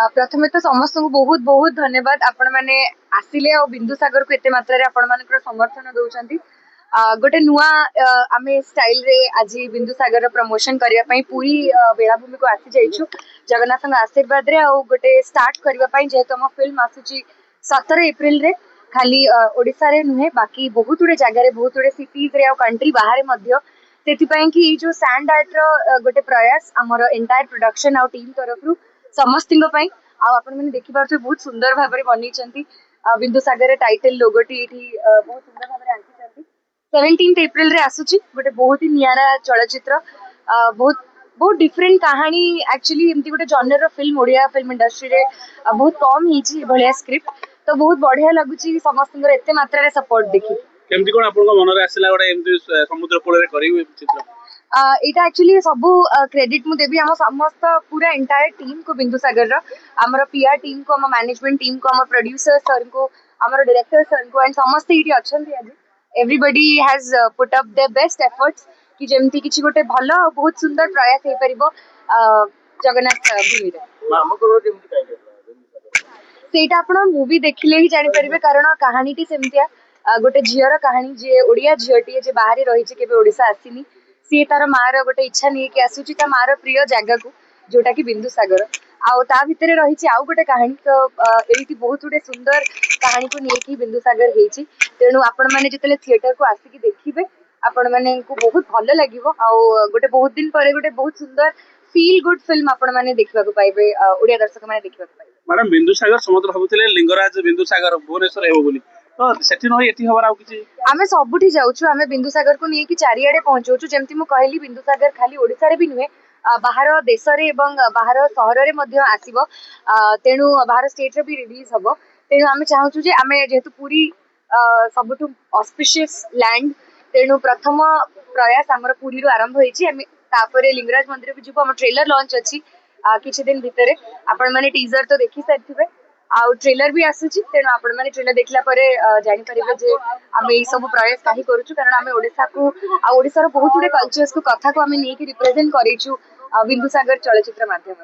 प्रथमे तो समस्त को बहुत बहुत धन्यवाद आपण मैंने आसिले और बिंदुसागर को एते मात्रा आपण मानकर समर्थन दउचंती गोटे नुआ आमे स्टाइल रे आज बिंदुसागर प्रमोशन करबा पई पूरी बेलाभूमि को आसी जाइछु जगन्नाथ आशीर्वाद रे आ गोटे स्टार्ट करबा पई जेहेतु हम फिल्म आसुची 17 एप्रिल रे खाली ओडिसा रे नुहे बाकी बहुत गुडे जगह रे बहुत गुडे सिटीज रे आ कंट्री बाहर मध्य सेति कि जो सैंड आर्ट रो गोटे प्रयास हमर एंटायर प्रोडक्शन आ टीम तरफ रु समस्त आपण मैंने देखि पार्थे बहुत सुंदर भाव में बनी बिंदुसागर टाइटल लोगोटी बहुत सुंदर भाव में आंकी 17 एप्रिल रे आसुची गोटे बहुत ही नियारा चलचित्र बहुत बहुत डिफरेंट कहानी एक्चुअली एमती गोटे genre film Odia film industry रे बहुत कम हिची भलिया स्क्रिप्ट तो बहुत बढ़िया लगुची समस्त एते मात्रा रे सपोर्ट देखि केमती कोन आपन मन रे आसिला गोटे एमती समुद्र कूल रे करिवे चित्र एटा एक्चुअली सबू क्रेडिट मु देबी हम समस्त पूरा एंटायर टीम को बिंदुसागर रो हमर पीआर टीम को हम मैनेजमेंट टीम को हम प्रोड्यूसर सर को हमर डायरेक्टर सर को एंड समस्त इटी अछंती आज everybody has put up their best efforts कि जेमती किछि गोटे भलो बहुत सुंदर प्रयास हे परिबो जगन्नाथ भूमि रे मामो करो केमती काई सेटा आपण मूवी देखिले ही जानि परिबे कारण कहानीटी सेमतिया गोटे झियर कहानी जे ओडिया झियटी जे बाहर रही केबे ओडिसा आसीनी सी तार मार गोटे इच्छा नहीं कि आसुची ता मार प्रिय जगह को जोटा कि बिंदुसागर आउ ता भितर रही आउ गोटे कहानी तो एठी बहुत गुटे सुंदर कहानी को लेकिन बिंदुसागर हेची तेणु आपण माने जितले थिएटर को आसिकी देखिबे आपण माने को बहुत भल लागिवो आउ गोटे बहुत दिन परे गोटे बहुत सुंदर फील गुड फिल्म आपण माने देखबा को पाइबे ओडिया दर्शक माने देखबा को पाइबे मैडम बिंदुसागर समस्त भाबुतले लिंगराज बिंदुसागर भुवनेश्वर हेबो बोली तो सेठी नय एठी हबार आ किछि आमे सबुठी जाउछु आमे बिंदुसागर को नहीं कि चारियाडे पहुंचौछु जेमती मु कहली बिंदुसागर खाली ओडिसा रे भी नुहे बाहर देश रे एवं बाहर सहर रे मध्य आसीबो तेणु बाहर स्टेट रे भी रिलीज हबो तेणु आमे चाहूछु जे आमे जेहेतु पूरी सबुठु ऑस्पिशियस लैंड तेणु प्रथम प्रयास हमर पूरी रो आरंभ होईची आमे तापरे लिंगराज मंदिर भी जिवो हम ट्रेलर लॉन्च अछि किछि दिन भितरे आपण माने टीजर तो देखि सारथिबे आउ ट्रेलर भी आसुची तेणु आपण माने ट्रेलर देखला परे जानि परिबे जे आमे ई सब प्रयास काहे करूछु कारण आमे ओडिसा को आ ओडिसा रो बहुत गुडे कल्चर्स को कथा को आमे नै कि रिप्रेजेंट करिछु बिंदुसागर चलचित्र माध्यम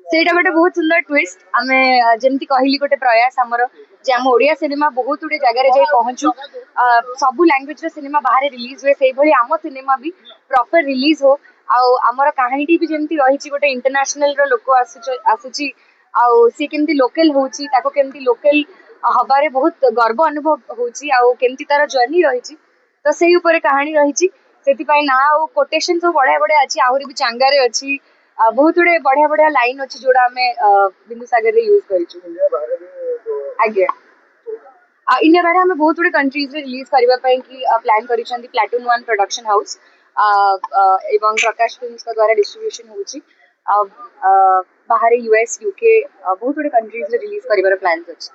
सेटा गोटे बहुत सुंदर ट्विस्ट आमे जेमती कहली गोटे प्रयास हमर जे हम ओडिया सिनेमा बहुत गुडे जगह रे जाई पहुंचू सबु लैंग्वेज रो सिनेमा बाहर रिलीज हुए सेही भली आम सिनेमा भी प्रॉपर रिलीज हो आउ हमर कहानी भी जेमती रहिछि गोटे इंटरनेशनल रो लोक आसुची आउ सी केमती लोकल होची ताको केमती लोकल हबारे बहुत गर्व अनुभव होची आउ केमती तार जर्नी रहिछि तो सेही ऊपर कहानी रहिछि सेति पई ना आउ कोटेशन सब बढ़िया बढ़िया अछि आहुरी भी चांगारे अछि बहुत गुडे बढ़िया बढ़िया लाइन अछि जोडा हमें बिंदुसागर रे यूज करिछु आगे इंडिया बारे हमें बहुत गुडे कंट्रीज रे रिलीज करबा पई कि प्लान करिसंती प्लाटून 1 प्रोडक्शन हाउस एवं प्रकाश फिल्म्स का द्वारा डिस्ट्रीब्यूशन होची बाहर यूएस यूके बहुत गुडे कंट्रीज रे रिलीज करबार प्लान्स अछि